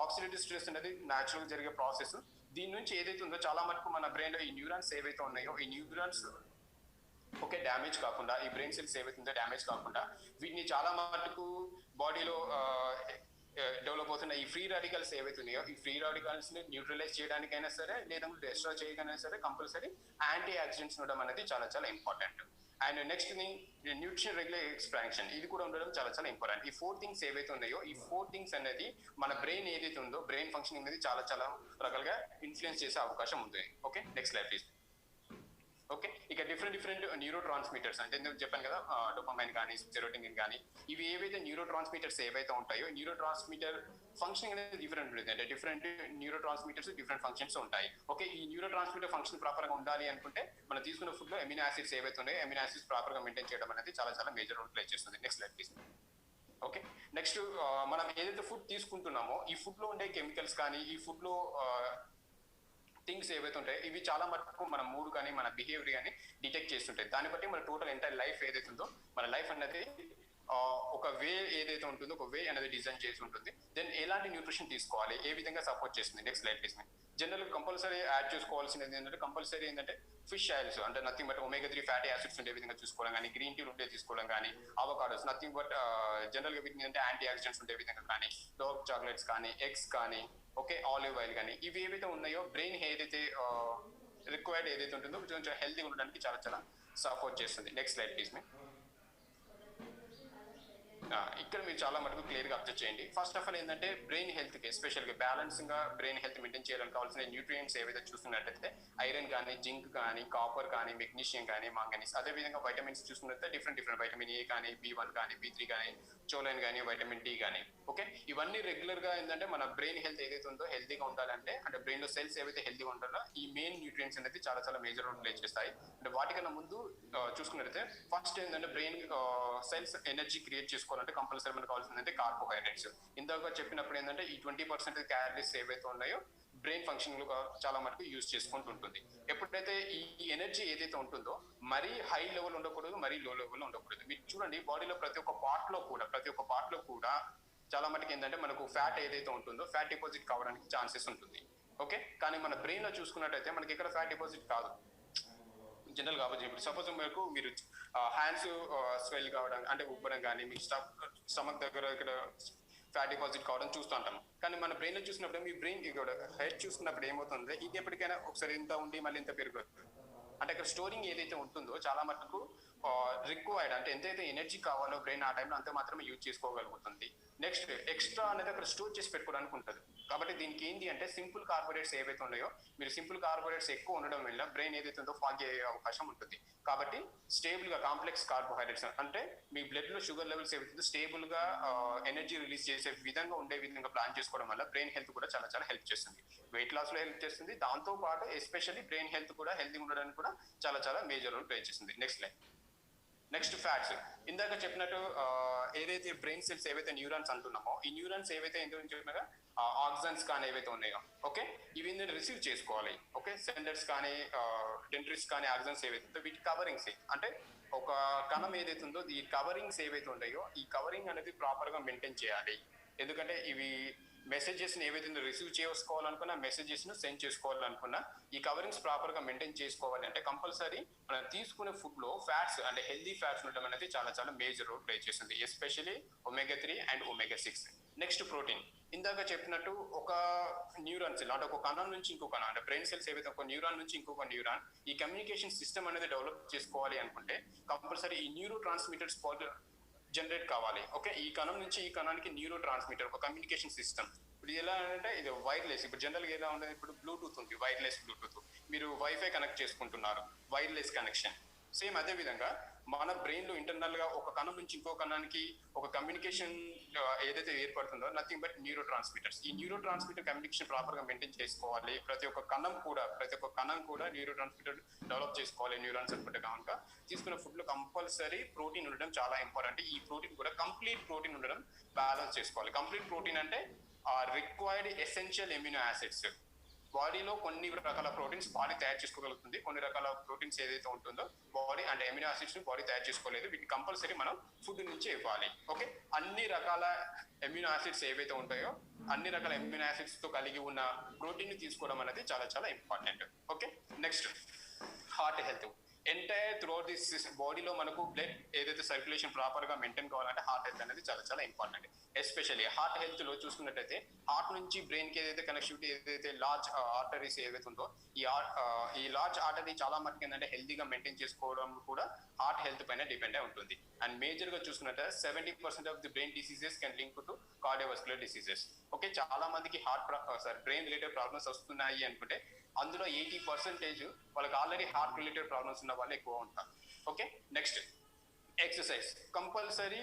A: ఆక్సిడేటివ్ స్ట్రెస్ అనేది న్యాచురల్ జరిగే ప్రాసెస్. దీని నుంచి ఏదైతే ఉందో చాలా మటుకు మన బ్రెయిన్ లో ఈ న్యూరాన్స్ ఏవైతే ఉన్నాయో ఈ న్యూరాన్స్ ఓకే డ్యామేజ్ కాకుండా, ఈ బ్రెయిన్ సెల్స్ ఏవైతే ఉందో డ్యామేజ్ కాకుండా వీటిని చాలా మటుకు బాడీలో డెవలప్ అవుతున్న ఈ ఫ్రీ రాడికల్స్ ఏవైతే ఉన్నాయో ఈ ఫ్రీ రాడికల్స్ ని న్యూట్రలైజ్ చేయడానికైనా సరే లేదంటే డిస్ట్రాయ్ చేయడానికైనా సరే కంపల్సరీ యాంటీ ఆక్సిడెంట్స్ ఉండడం అనేది చాలా చాలా important. And next thing nutrition regular expansion, ఇది కూడా ఉండడం చాలా చాలా ఇంపార్టెంట్. ఈ 4 things ఏవైతే ఉన్నాయో ఈ 4 things అనేది మన బ్రెయిన్ ఏదైతే ఉందో బ్రెయిన్ ఫంక్షనింగ్ అనేది చాలా చాలా రకాలుగా ఇన్ఫ్లుయెన్స్ చేసే అవకాశం ఉంది. Okay, next slide please. Okay, ఇక డిఫరెంట్ న్యూరో ట్రాన్స్మిటర్స్ అంటే నేను చెప్పాను కదా, డోపమైన్ కానీ సెరోటోనిన్ కానీ, ఇవి ఏవైతే న్యూరో ట్రాన్స్మిటర్స్ ఏవైతే ఉంటాయో న్యూరో ట్రాన్స్మిటర్ ఫంక్షనింగ్ అనేది డిఫరెంట్ ఉంటుంది. అంటే different neuro transmitters different functions ఉంటాయి. ఓకే, ఈ న్యూరో ట్రాన్స్మిటర్ ఫంక్షన్ ప్రాపర్ గా ఉండాలి అనుకుంటే మనం తీసుకున్న ఫుడ్ లో ఎమినో యాసిడ్స్ ఏవైతే ఉన్నాయో ఎమినో యాసిడ్స్ ప్రాపర్ గా మెయింటైన్ చేయడం అనేది చాలా చాలా మేజర్ రోల్ ప్లే చేస్తుంది. Next slide please. Okay, next మనం ఏదైతే ఫుడ్ తీసుకుంటున్నామో ఈ ఫుడ్ లో ఉండే కెమికల్స్ కానీ ఈ ఫుడ్ లో థింగ్స్ ఏవైతే ఉంటాయో ఇవి చాలా మటుకు మన మూడ్ కానీ మన బిహేవియర్ కానీ డిటెక్ట్ చేస్తుంటాయి. దాన్ని బట్టి మన టోటల్ ఎంటైర్ లైఫ్ ఏదైతే ఉందో మన లైఫ్ అనేది ఒక వే ఏదైతే ఉంటుందో ఒక వే అనేది డిజైన్ చేసి ఉంటుంది. దెన్ ఎలాంటి న్యూట్రిషన్ తీసుకోవాలి, ఏ విధంగా సపోర్ట్ చేస్తుంది. Next slide please. General compulsory add చేసుకోవాల్సినది ఏంటంటే కంపల్సరీ ఏంటంటే ఫిష్ ఆయిల్స్, అంటే nothing but omega-3 fatty acids ఉండే విధంగా చూసుకోవడం కానీ, గ్రీన్ టీ ఉండే తీసుకోవడం కానీ, అవకాడోస్ నథింగ్ బట్ జనరల్ గా వీటిని అంటే యాంటీ ఆక్సిడెంట్స్ ఉండే విధంగా కానీ, డార్క్ చాక్లెట్స్ కానీ, ఎగ్స్ కానీ, ఓకే, ఆలివ్ ఆయిల్ కానీ, ఇవి ఏవైతే ఉన్నాయో బ్రెయిన్ ఏదైతే రిక్వైర్డ్ ఏదైతే ఉంటుందో కొంచెం హెల్తీగా ఉండడానికి చాలా చాలా సపోర్ట్ చేస్తుంది. Next slide please. ఇక్కడ మీరు చాలా మటుకు క్లియర్ గా అబ్జర్వ్ చేయండి. ఫస్ట్ ఆఫ్ ఆల్ ఏంటంటే బ్రెయిన్ హెల్త్ కి ఎస్పెషల్ గా బ్యాలెన్సింగ్ గా బ్రెయిన్ హెల్త్ మెయింటైన్ చేయాలని కావాల్సిన న్యూట్రియంట్స్ ఏవైతే చూస్తున్నట్టయితే ఐరన్ కానీ, జింక్ కానీ, కాపర్ కానీ, మెగ్నీషియం కానీ, మాంగనీస్, అదే విధంగా వైటమిన్స్ చూసుకున్నట్లయితే డిఫరెంట్ వైటమిన్ ఏ కానీ, B1 కానీ, B3 కానీ, చోలైన్ కానీ, వైటమిన్ డి కానీ. ఓకే, ఇవన్నీ రెగ్యులర్ గా ఏంటంటే మన బ్రెయిన్ హెల్త్ ఏదైతే ఉందో హెల్తీగా ఉండాలంటే అంటే బ్రెయిన్ లో సెల్స్ ఏవైతే హెల్తీగా ఉండాలో ఈ మెయిన్ న్యూట్రియంట్స్ అనేది చాలా చాలా మేజర్ రోల్ ప్లే చేస్తాయి. అంటే వాటికన్నా ముందు చూసుకున్నట్లయితే ఫస్ట్ ఏంటంటే బ్రెయిన్ సెల్స్ ఎనర్జీ క్రియేట్ చేసుకోవాలంటే కంపల్సరీ మనకు కావాల్సిందంటే కార్బోహైడ్రేట్స్. ఇందాక చెప్పినప్పుడు ఏంటంటే ఈ 20% క్యాలరీస్ ఏవైతే ఉన్నాయో బ్రెయిన్ ఫంక్షనింగ్ లో చాలా మటుకు యూజ్ చేసుకుంటూ ఉంటుంది. ఎప్పుడైతే ఈ ఎనర్జీ ఏదైతే ఉంటుందో మరీ హై లెవెల్ ఉండకూడదు, మరీ లో లెవెల్ ఉండకూడదు. మీరు చూడండి బాడీలో ప్రతి ఒక్క పార్ట్ లో కూడా చాలా మటుకు ఏంటంటే మనకు ఫ్యాట్ ఏదైతే ఉంటుందో ఫ్యాట్ డిపాజిట్ కావడానికి ఛాన్సెస్ ఉంటుంది. ఓకే, కానీ మన బ్రెయిన్ లో చూసుకున్నట్టయితే మనకి ఇక్కడ ఫ్యాట్ డిపాజిట్ కాదు. జనరల్ గా ఇప్పుడు సపోజ్ మీరు హ్యాండ్స్ స్వెల్ కావడం అంటే ఉబ్బడం కానీ, మీ స్టమక్ దగ్గర ఇక్కడ ఫ్యాట్ డిపాజిట్ కావడం చూస్తూ ఉంటాం. కానీ మన బ్రెయిన్ లో చూసినప్పుడు మీ బ్రెయిన్ ఇక్కడ హెడ్ చూసుకున్నప్పుడు ఏమవుతుంది, ఇది ఎప్పటికైనా ఒకసారి ఇంత ఉండి మళ్ళీ ఇంత పెరుగుతుంది. అంటే ఇక్కడ స్టోరింగ్ ఏదైతే ఉంటుందో చాలా మటుకు రిక్వైర్డ్ అంటే ఎంతైతే ఎనర్జీ కావాలో బ్రెయిన్ ఆ టైంలో అంతే మాత్రమే యూజ్ చేసుకోగలుగుతుంది. నెక్స్ట్ ఎక్స్ట్రా అనేది అక్కడ స్టోర్ చేసి పెట్టుకోవడానికి ఉంటుంది. కాబట్టి దీనికి ఏంటి అంటే సింపుల్ కార్బోహైడ్రేట్స్ ఏవైతే ఉన్నాయో, మీరు సింపుల్ కార్బోహైడ్రేట్స్ ఎక్కువ ఉండడం వల్ల బ్రెయిన్ ఏదైతే ఉందో ఫాగ్ అయ్యే అవకాశం ఉంటుంది. కాబట్టి స్టేబుల్ గా కాంప్లెక్స్ కార్బోహైడ్రేట్స్ అంటే మీ బ్లడ్ లో షుగర్ లెవెల్స్ ఏవైతే స్టేబుల్ గా ఎనర్జీ రిలీజ్ చేసే విధంగా ఉండే విధంగా ప్లాన్ చేసుకోవడం వల్ల బ్రెయిన్ హెల్త్ కూడా చాలా చాలా హెల్ప్ చేస్తుంది. వెయిట్ లాస్ లో హెల్ప్ చేస్తుంది. దాంతో పాటు ఎస్పెషల్లీ బ్రెయిన్ హెల్త్ కూడా హెల్తీ ఉండడానికి కూడా చాలా చాలా మేజర్ రోల్ ప్లే చేస్తుంది. Next fats. ఇందాక చెప్పినట్టు ఏదైతే బ్రెయిన్ సెల్స్ ఏవైతే న్యూరాన్స్ అంటున్నామో, ఈ న్యూరాన్స్ ఏవైతే ఎందుకు చెప్పినాగా ఆక్సిజన్స్ కానీ ఏవైతే ఉన్నాయో, ఓకే, ఇవి రిసీవ్ చేసుకోవాలి. ఓకే, సెండర్స్ కానీ డెంట్రిస్ కానీ ఆక్సిజన్స్ ఏవైతే వీటి కవరింగ్స్ అంటే ఒక కణం ఏదైతే ఉందో ఈ కవరింగ్స్ ఏవైతే ఉన్నాయో ఈ కవరింగ్ అనేది ప్రాపర్ గా మెయింటైన్ చేయాలి. ఎందుకంటే ఇవి మెసేజెస్ ఏవైతే రిసీవ్ చేసుకోవాలనుకున్నా, మెసేజెస్ ను సెండ్ చేసుకోవాలనుకున్నా ఈ కవరింగ్స్ ప్రాపర్ గా మెయింటైన్ చేసుకోవాలి అంటే కంపల్సరీ మనం తీసుకునే ఫుడ్ లో ఫ్యాట్స్ అంటే హెల్దీ ఫ్యాట్స్ ఉండడం అనేది చాలా చాలా మేజర్ రోల్ ప్లే చేస్తుంది. Especially omega-3 and omega-6. Next protein. ఇందాక చెప్పినట్టు ఒక న్యూరాన్స్ అంటే ఒక కణం నుంచి ఇంకో కణం అంటే బ్రెయిన్ సెల్స్ ఏవైతే ఒక న్యూరాన్ నుంచి ఇంకొక న్యూరాన్ ఈ కమ్యూనికేషన్ సిస్టమ్ అనేది డెవలప్ చేసుకోవాలి అనుకుంటే కంపల్సరీ ఈ న్యూరో ట్రాన్స్మిటర్స్ జనరేట్ కావాలి. ఓకే, ఈ కణం నుంచి ఈ కణానికి న్యూరో ట్రాన్స్మిటర్ ఒక కమ్యూనికేషన్ సిస్టమ్. ఇప్పుడు ఎలా అంటే ఇది వైర్లెస్. ఇప్పుడు జనరల్గా ఎలా ఉండదు, ఇప్పుడు బ్లూటూత్ ఉంది, వైర్లెస్ బ్లూటూత్. మీరు వైఫై కనెక్ట్ చేసుకుంటున్నారు, వైర్లెస్ కనెక్షన్. సేమ్ అదే విధంగా మన బ్రెయిన్ లో ఇంటర్నల్ గా ఒక కణం నుంచి ఇంకో కణానికి ఒక కమ్యూనికేషన్ ఏదైతే ఏర్పడుతుందో నథింగ్ బట్ న్యూరో ట్రాన్స్మిటర్స్. ఈ న్యూరో ట్రాన్స్మిటర్ కమ్యూనికేషన్ ప్రాపర్ గా మెయింటైన్ చేసుకోవాలి. ప్రతి ఒక్క కణం కూడా న్యూరో ట్రాన్స్మిటర్ డెవలప్ చేసుకోవాలి. న్యూరాన్స్ అనుకుంటే కనుక తీసుకున్న ఫుడ్ లో కంపల్సరీ ప్రోటీన్ ఉండడం చాలా ఇంపార్టెంట్. ఈ ప్రోటీన్ కూడా కంప్లీట్ ప్రోటీన్ ఉండడం బ్యాలెన్స్ చేసుకోవాలి. కంప్లీట్ ప్రోటీన్ అంటే రిక్వైర్డ్ ఎసెన్షియల్ ఎమినో యాసిడ్స్. బాడీలో కొన్ని రకాల ప్రోటీన్స్ బాడీ తయారు చేసుకోగలుగుతుంది, కొన్ని రకాల ప్రోటీన్స్ ఏదైతే ఉంటుందో బాడీ అంటే ఎమినో యాసిడ్స్ బాడీ తయారు చేసుకోలేదు. వీటిని కంపల్సరీ మనం ఫుడ్ నుంచి ఇవ్వాలి. ఓకే, అన్ని రకాల ఎమినో యాసిడ్స్ ఏవైతే ఉంటాయో అన్ని రకాల ఎమినో యాసిడ్స్ తో కలిగి ఉన్న ప్రోటీన్ ని తీసుకోవడం అనేది చాలా చాలా important. Okay, next heart health. Entire throughout this బాడీలో మనకు బ్లడ్ ఏదైతే సర్క్యులేషన్ ప్రాపర్ గా మెయింటైన్ కావాలంటే హార్ట్ హెల్త్ అనేది చాలా చాలా ఇంపార్టెంట్. ఎస్పెషల్లీ హార్ట్ హెల్త్ లో చూసుకున్నట్టయితే హార్ట్ నుంచి బ్రెయిన్ కి ఏదైతే కనెక్టివిటీ ఏదైతే లార్జ్ ఆర్టరీస్ ఏవైతే ఉందో ఈ లార్జ్ ఆర్టరీ చాలా మటుకు ఏంటంటే హెల్తీగా మెయింటైన్ చేసుకోవడం కూడా హార్ట్ హెల్త్ పైన డిపెండ్ అయి ఉంటుంది. అండ్ మేజర్ గా చూసుకున్నట్టు 70% of the brain diseases can link to cardiovascular diseases. Okay, చాలా మందికి బ్రెయిన్ రిలేటెడ్ ప్రాబ్లమ్స్ వస్తున్నాయి అనుకుంటే అందులో 80% వాళ్ళకి ఆల్రెడీ హార్ట్ రిలేటెడ్ ప్రాబ్లమ్స్ ఉన్న వాళ్ళు ఎక్కువ ఉంటారు. Okay, next exercise. Compulsory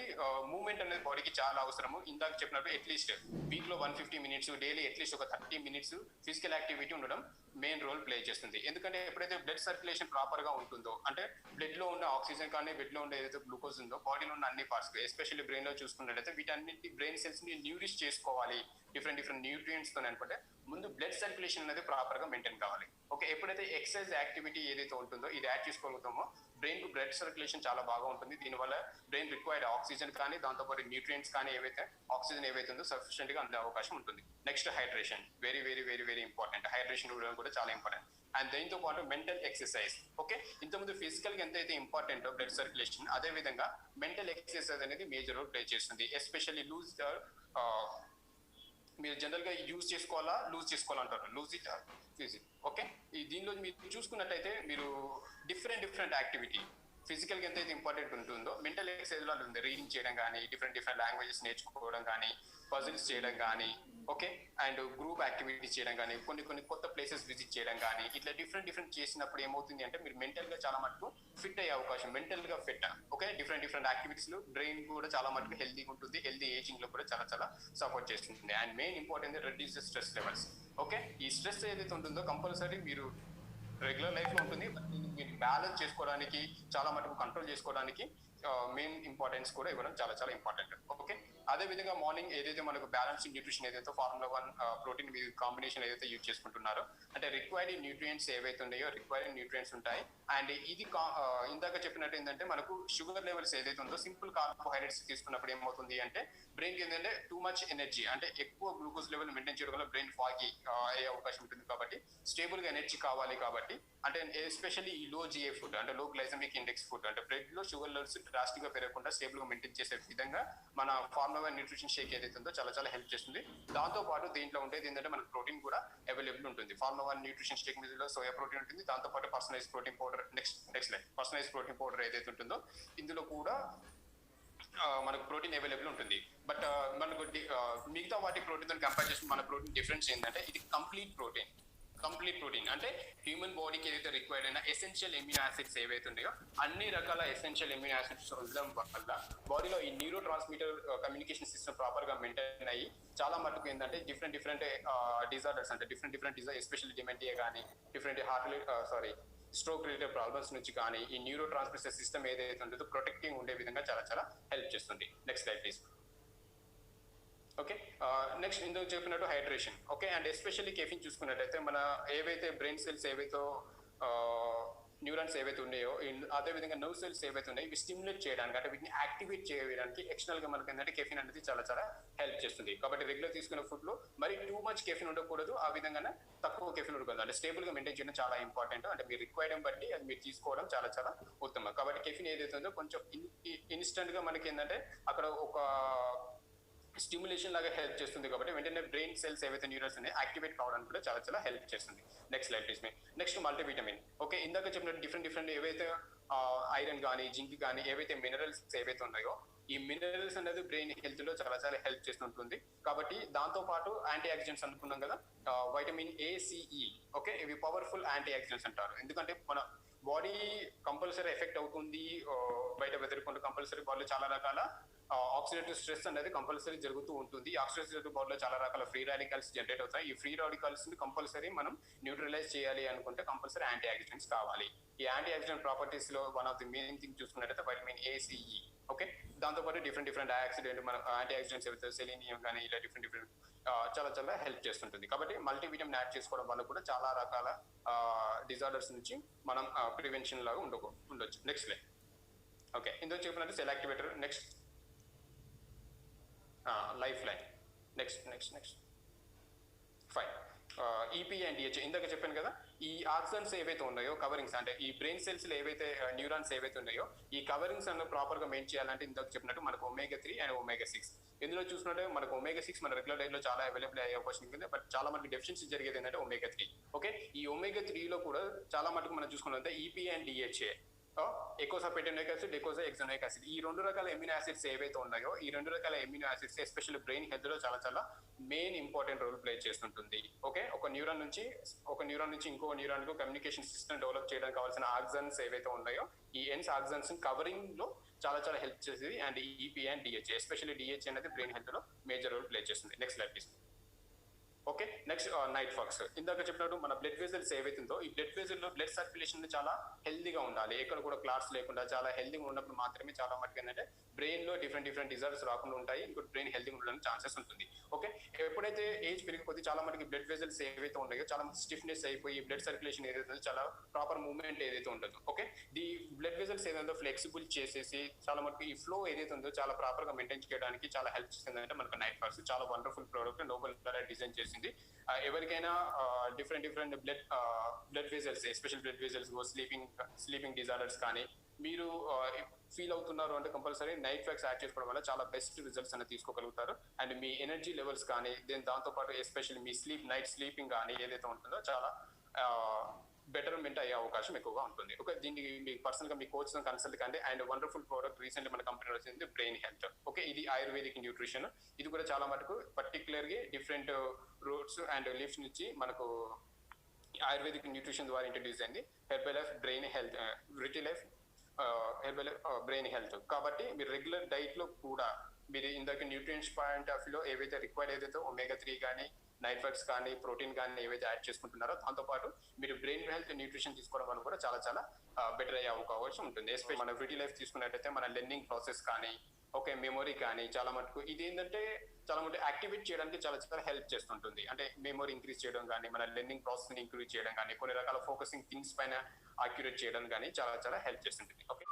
A: movement అనేది బాడీకి చాలా అవసరము. ఇందాక చెప్పినట్టు అట్లీస్ట్ వీక్ లో 150 minutes, డైలీ అట్లీస్ట్ ఒక 30 minutes ఫిజికల్ యాక్టివిటీ ఉండడం మెయిన్ రోల్ ప్లే చేస్తుంది. ఎందుకంటే ఎప్పుడైతే బ్లడ్ సర్క్యులేషన్ ప్రాపర్ గా ఉంటుందో అంటే బ్లడ్ లో ఉన్న ఆక్సిజన్ కానీ బ్లడ్ లో ఉండే ఏదైతే గ్లూకోజ్ ఉందో బాడీలో ఉన్న అన్ని పార్ట్స్ ఎస్పెషల్లీ బ్రెయిన్ లో చూసుకున్నట్లయితే వీటన్నిటి బ్రెయిన్ సెల్స్ ని న్యూరిష్ చేసుకోవాలి డిఫరెంట్ న్యూట్రియంట్స్ తో అనుకుంటే ముందు బ్లడ్ సర్క్యులేషన్ అనేది ప్రాపర్ గా మెయింటైన్ కావాలి. ఓకే, ఎప్పుడైతే ఎక్సర్సైజ్ యాక్టివిటీ ఏదైతే ఉంటుందో ఇది యాడ్ చేసుకోగలుగుతామో బ్రెయిన్ కు బ్లడ్ సర్క్యులేషన్ చాలా బాగా ఉంటుంది. దీనివల్ల బ్రెయిన్ రిక్వైర్డ్ ఆక్సిజన్ కానీ దాంతోపాటు న్యూట్రియంట్స్ కానీ ఆక్సిజన్ ఏవైతే ఉందో సఫిషియెంట్ గా అందే అవకాశం ఉంటుంది. Next hydration. Very very very very important. Hydration కూడా చాలా ఇంపార్టెంట్. అండ్ దీంతో పాటు మెంటల్ ఎక్సర్సైజ్. ఓకే, ఇంతకుముందు ఫిజికల్ గా ఎంతైతే ఇంపార్టెంటో బ్లడ్ సర్క్యులేషన్ అదే విధంగా మెంటల్ ఎక్సర్సైజ్ అనేది మేజర్ రోల్ ప్లే చేస్తుంది. ఎస్పెషల్లీ మీరు జనరల్ గా లూజ్ చేసుకోవాలంటారు, లూజ్ ఇట్ ఫిజిక్. ఓకే, ఈ దీనిలో మీరు చూసుకున్నట్టయితే మీరు డిఫరెంట్ యాక్టివిటీ ఫిజికల్ గా ఎంతైతే ఇంపార్టెంట్ ఉంటుందో మెంటల్ ఎక్సర్సైజ్ లో ఉంది. రీడింగ్ చేయడం కానీ, డిఫరెంట్ లాంగ్వేజెస్ నేర్చుకోవడం కానీ, పజిల్స్ చేయడం కానీ, ఓకే, అండ్ గ్రూప్ యాక్టివిటీస్ చేయడం కానీ, కొన్ని కొత్త ప్లేసెస్ విజిట్ చేయడం కానీ, ఇట్లా డిఫరెంట్ చేసినప్పుడు ఏమవుతుంది అంటే మీరు మెంటల్ గా చాలా మటుకు ఫిట్ అయ్యే అవకాశం. మెంటల్ గా ఫిట్. ఓకే, డిఫరెంట్ యాక్టివిటీస్ లో బ్రెయిన్ కూడా చాలా మటుకు హెల్తీగా ఉంటుంది. హెల్తీ ఏజింగ్ లో కూడా చాలా చాలా సపోర్ట్ చేస్తుంది. And main important reduce stress levels. Okay, ఈ స్ట్రెస్ ఏదైతే ఉంటుందో కంపల్సరీ మీరు రెగ్యులర్ లైఫ్ లో ఉంటుంది, మీరు బ్యాలెన్స్ చేసుకోవడానికి చాలా మటుకు కంట్రోల్ చేసుకోవడానికి మెయిన్ ఇంపార్టెన్స్ కూడా ఇవ్వడం చాలా చాలా ఇంపార్టెంట్. ఓకే, అదే విధంగా మార్నింగ్ ఏదైతే మనకు బ్యాలెన్స్డ్ న్యూట్రిషన్ ఏదైతే Formula-1 ప్రోటీన్ కాంబినేషన్ ఏదైతే యూజ్ చేసుకుంటున్నారో అంటే రిక్వైర్డ్ న్యూట్రియంట్స్ ఏవైతే ఉన్నాయో రిక్వైర్డ్ న్యూట్రియంట్స్ ఉంటాయి. అండ్ ఇది ఇందాక చెప్పినట్టు ఏంటంటే మనకు షుగర్ లెవెల్స్ ఏదైతే ఉందో సింపుల్ కార్బోహైడ్రేట్స్ తీసుకున్నప్పుడు ఏమవుతుంది అంటే బ్రెయిన్ ఏంటంటే టూ మచ్ ఎనర్జీ అంటే ఎక్కువ గ్లూకోజ్ లెవెల్ మెయింటైన్ చేయడం వల్ల బ్రెయిన్ ఫాగి అయ్యే అవకాశం ఉంటుంది. కాబట్టి స్టేబుల్ గా ఎనర్జీ కావాలి కాబట్టి అంటే ఎస్పెషల్లీ ఈ లో జిఏ ఫుడ్ అంటే లో గ్లైసెమిక్ ఇండెక్స్ ఫుడ్ అంటే బ్లడ్ లో షుగర్ లెవెల్స్ డ్రాస్టిక్ గా పెరగకుండా స్టేబుల్ గా మెయింటైన్ చేసే విధంగా మన Formula-1 1 న్యూట్రిషన్ షేక్ ఏదైతే ఉందో చాలా చాలా హెల్ప్ చేస్తుంది. దాంతో పాటు దీంట్లో ఉండేది ఏంటంటే మనకు ప్రోటీన్ కూడా అవైలబుల్ ఉంటుంది. ఫార్ములా 1 న్యూట్రిషన్ షేక్ మీద సోయా ప్రోటీన్ ఉంటుంది, దాంతో పాటు personalise protein powder next line personalise protein powder ఏదైతే ఉంటుందో ఇందులో కూడా మనకు ప్రోటీన్ అవైలబుల్ ఉంటుంది. బట్ మనకు మిగతా వాటి ప్రోటీన్ తో కంపేర్ చేసి మన ప్రోటీన్ డిఫరెన్స్ ఏంటంటే ఇది కంప్లీట్ ప్రోటీన్ అంటే హ్యూమన్ బాడీకి ఏదైతే రిక్వైర్డ్ అయిన ఎసెన్షియల్ ఎమినో యాసిడ్స్ ఏవైతే ఉన్నాయో అన్ని రకాల ఎసెన్షియల్ ఎమినో యాసిడ్స్ ఉండడం వల్ల బాడీలో ఈ neuro transmitter communication system proper గా మెయింటైన్ అయ్యి చాలా మటుకు ఏంటంటే డిఫరెంట్ డిజార్డర్స్ అంటే డిఫరెంట్ ఎస్పెషల్లీ డిమెంటియా కానీ డిఫరెంట్ స్ట్రోక్ రిలేటెడ్ ప్రాబ్లమ్స్ నుంచి కానీ ఈ న్యూరో ట్రాన్స్మిటర్ సిస్టమ్ ఏదైతే ఉంటుందో ప్రొటెక్టింగ్ ఉండే విధంగా చాలా చాలా హెల్ప్ చేస్తుంది. Next slide please. Okay, next ఇందులో చెప్పినట్టు hydration. Okay, and especially caffeine చూసుకున్నట్టయితే మన ఏవైతే బ్రెయిన్ సెల్స్ ఏవైతే న్యూరాన్స్ ఏవైతే ఉన్నాయో అదే విధంగా నర్వ్ సెల్స్ ఏవైతే ఉన్నాయో ఇవి స్టిమ్యులేట్ చేయడానికి అంటే వీటిని యాక్టివేట్ చేయడానికి ఎక్స్టర్నల్ గా మనకి ఏంటంటే కెఫిన్ అనేది చాలా చాలా హెల్ప్ చేస్తుంది. కాబట్టి రెగ్యులర్ తీసుకునే ఫుడ్ లో మరి టూ మచ్ కెఫిన్ ఉండకూడదు, ఆ విధంగానే తక్కువ కెఫిన్ ఉండకూడదు. అంటే స్టేబుల్ గా మెయింటైన్ చేయడం చాలా ఇంపార్టెంట్. అంటే మీరు రిక్వైర్డ్ బట్టి అది మీరు తీసుకోవడం చాలా చాలా ఉత్తమం. కాబట్టి కెఫిన్ ఏదైతే ఉందో కొంచెం ఇన్స్టెంట్ గా మనకి ఏంటంటే అక్కడ ఒక స్టిమ్యులేషన్ లాగా హెల్ప్ చేస్తుంది. కాబట్టి వెంటనే బ్రెయిన్ సెల్స్ ఏవైతే న్యూరన్స్ ఉన్నాయి యాక్టివేట్ కావడానికి కూడా చాలా చాలా హెల్ప్ చేస్తుంది. Next slide please. Next multivitamin. Okay, ఇందాక చెప్పినట్టు డిఫరెంట్ ఏవైతే ఐరన్ కానీ జింక్ కానీ ఏవైతే మినరల్స్ ఏవైతే ఉన్నాయో ఈ మినరల్స్ అనేది బ్రెయిన్ హెల్త్ లో చాలా చాలా హెల్ప్ చేస్తుంటుంది. కాబట్టి దాంతో పాటు యాంటీ ఆక్సిడెంట్స్ అనుకున్నాం కదా, వైటమిన్ ACE. ఓకే, ఇవి పవర్ఫుల్ యాంటీ ఆక్సిడెంట్స్ అంటారు. ఎందుకంటే మన బాడీ కంపల్సరీ ఎఫెక్ట్ అవుతుంది, బయట వెదరకుండా కంపల్సరీ బాడీలో చాలా రకాల ఆక్సిడేటివ్ స్ట్రెస్ అనేది కంపల్సరీ జరుగుతూ ఉంటుంది. ఆక్సిడేటివ్ బాడీలో చాలా రకాల ఫ్రీ రాడికల్స్ జనరేట్ అవుతాయి. ఈ ఫ్రీ రాడికల్స్ ని కంపల్సరీ మనం న్యూట్రలైజ్ చేయాలి అనుకుంటే కంపల్సరీ యాంటీ ఆక్సిడెంట్స్ కావాలి. ఈ యాంటీ ఆక్సిడెంట్ ప్రాపర్టీస్ లో one of the main thing చూసుకున్నట్టయితే వైటమిన్ ACE. ఓకే, దాంతోపాటు డిఫరెంట్ ఆక్సిడెంట్ మన యాంటీ ఆక్సిడెంట్స్ ఏవైతే సెలీనియం కానీ ఇలా డిఫరెంట్ చాలా చాలా హెల్ప్ చేస్తుంటుంది. కాబట్టి మల్టీవిటమిన్ యాడ్ చేసుకోవడం వల్ల కూడా చాలా రకాల డిజార్డర్స్ నుంచి మనం ప్రివెన్షన్ లాగా ఉండొచ్చు. Next line. ఓకే, ఇందులో చెప్పినట్టు cell activator. Next life line. Next fine. EP and DH ఇందాక చెప్పాను కదా, ఈ ఆక్సిజన్స్ ఏవైతే ఉన్నాయో కవరింగ్స్ అంటే ఈ బ్రెయిన్ సెల్స్ లో ఏవైతే న్యూరాన్స్ ఏవైతే ఉన్నాయో ఈ కవరింగ్స్ అన్న ప్రాపర్ గా మెయింటైన్ చేయాలంటే ఇందాక చెప్పినట్టు మనకు omega-3 అండ్ omega-6. ఇందులో చూసినట్టు మనకు omega-6 మన రెగ్యులర్ డైట్ లో చాలా అవైలబుల్ అయ్యే అవకాశం ఉంది. బట్ చాలా మనకి డెఫిషియన్సీ జరిగేది ఏంటంటే omega-3. ఓకే, ఈ omega-3 లో కూడా చాలా మటుకు మనం చూసుకున్నట్లయితే EP and DHA eicosapentaenoic acid, eicosahexaenoic acid, ఈ 2 రకాల ఎమినో యాసిడ్స్ ఏవైతే ఉన్నాయో ఈ 2 రకాల amino acids especially brain health లో చాలా చాలా మెయిన్ ఇంపార్టెంట్ రోల్ ప్లే చేస్తుంటుంది. ఓకే, ఒక న్యూరాన్ నుంచి ఇంకో న్యూరాన్ కు కమ్యూనికేషన్ సిస్టమ్ డెవలప్ చేయడానికి కావాల్సిన ఆక్సిజన్స్ ఏవైతే ఉన్నాయో ఈ ఎన్స్ ఆక్సిజన్స్ కవరింగ్ లో చాలా చాలా హెల్ప్ చేసేది. And EP and DHA especially DHA అనేది బ్రెయిన్ హెల్త్ లో మేజర్ రోల్ ప్లే చేస్తుంది. Next slide please. Okay, next Night Fox. ఇందాక చెప్పినట్టు మన బ్లడ్ వెజల్స్ ఏవైతుందో ఈ బ్లడ్ వెజల్ లో బ్లడ్ సర్క్యులేషన్ చాలా హెల్దీగా ఉండాలి. ఎక్కడ కూడా క్లాట్స్ లేకుండా చాలా హెల్దీగా ఉన్నప్పుడు మాత్రమే చాలా మటుకు ఏంటంటే బ్రెయిన్ లో డిఫరెంట్ డిజార్డర్స్ రాకుండా ఉంటాయి. ఇంకోటి బ్రెయిన్ హెల్దీగా ఉండడానికి ఛాన్సెస్ ఉంటుంది. ఓకే, ఎప్పుడైతే ఏజ్ పెరిగే కొద్ది చాలా మనకి బ్లడ్ వెజల్స్ ఏవైతే ఉన్నాయో చాలా మంది స్టిఫ్నెస్ అయిపోయి బ్లడ్ సర్క్యులేషన్ ఏదైతే చాలా ప్రాపర్ మూవ్మెంట్ ఏదైతే ఉంటుందో ఓకే ది బ్లడ్ వెజల్స్ ఏదైతే ఫ్లెక్సిబుల్ చేసేసి చాలా మనకి ఈ ఫ్లో ఏదైతే ఉందో చాలా ప్రాపర్ గా మెయింటైన్ చేయడానికి చాలా హెల్ప్ చేస్తుంది. అంటే మనకు నైట్ ఫాక్స్ చాలా వండర్ఫుల్ ప్రోడక్ట్ నోబెల్ డిజైన్ చేసింది. ఎవరికైనా different blood vessels especial blood vessels sleeping disorders కానీ మీరు ఫీల్ అవుతున్నారు అంటే కంపల్సరీ నైట్ ఫ్యాక్స్ యాడ్ చేసుకోవడం వల్ల చాలా బెస్ట్ రిజల్ట్స్ అనేది తీసుకోగలుగుతారు. అండ్ మీ ఎనర్జీ లెవెల్స్ కానీ దాంతో పాటు ఎస్పెషల్లీ మీ నైట్ స్లీపింగ్ కానీ ఏదైతే ఉంటుందో చాలా బెటర్మెంట్ అయ్యే అవకాశం ఎక్కువగా ఉంటుంది. ఓకే, దీనికి మీ పర్సనల్ గా మీ కోచ్ కన్సల్ట్ కంటే అండ్ వండర్ఫుల్ ప్రోడక్ట్ రీసెంట్లీ మన కంపెనీ వచ్చింది బ్రెయిన్ హెల్త్. ఓకే, ఇది ఆయుర్వేదిక్ న్యూట్రిషన్. ఇది కూడా చాలా మటుకు పర్టికులర్గా డిఫరెంట్ రూట్స్ అండ్ లీవ్స్ నుంచి మనకు ఆయుర్వేదిక్ న్యూట్రిషన్ ద్వారా ఇంట్రడ్యూస్ అయింది. హెర్బలైఫ్ బ్రెయిన్ హెల్త్, రిటిలైఫ్ హెర్బలైఫ్ బ్రెయిన్ హెల్త్. కాబట్టి మీరు రెగ్యులర్ డైట్ లో కూడా మీరు ఇందాక న్యూట్రియంట్స్ పాయింట్ ఆఫ్ వ్యూలో ఏవైతే రిక్వైర్డ్ ఏదైతే omega-3 కానీ నైట్ ఫాక్స్ కానీ ప్రోటీన్ కానీ ఏవైతే యాడ్ చేసుకుంటున్నారో దాంతోపాటు మీరు బ్రెయిన్ హెల్త్ న్యూట్రిషన్ తీసుకోవడం వల్ల కూడా చాలా చాలా బెటర్ అయ్యే అవకాశం ఉంటుంది. ఎస్పెషల్ మన విటీ లైఫ్ తీసుకున్నట్టయితే మన లెర్నింగ్ ప్రాసెస్ కానీ ఓకే మెమొరీ కానీ చాలా మటుకు ఇది ఏంటంటే చాలా మటుకు యాక్టివేట్ చేయడానికి చాలా చాలా హెల్ప్ చేస్తుంటుంది. అంటే మెమొరీ ఇంక్రీజ్ చేయడం కానీ మన లెర్నింగ్ ప్రాసెస్ ని ఇంక్రీజ్ చేయడం కానీ కొన్ని రకాల ఫోకసింగ్ థింగ్స్ పైన యాక్యురేట్ చేయడం కానీ చాలా చాలా హెల్ప్ చేస్తుంటుంది. ఓకే.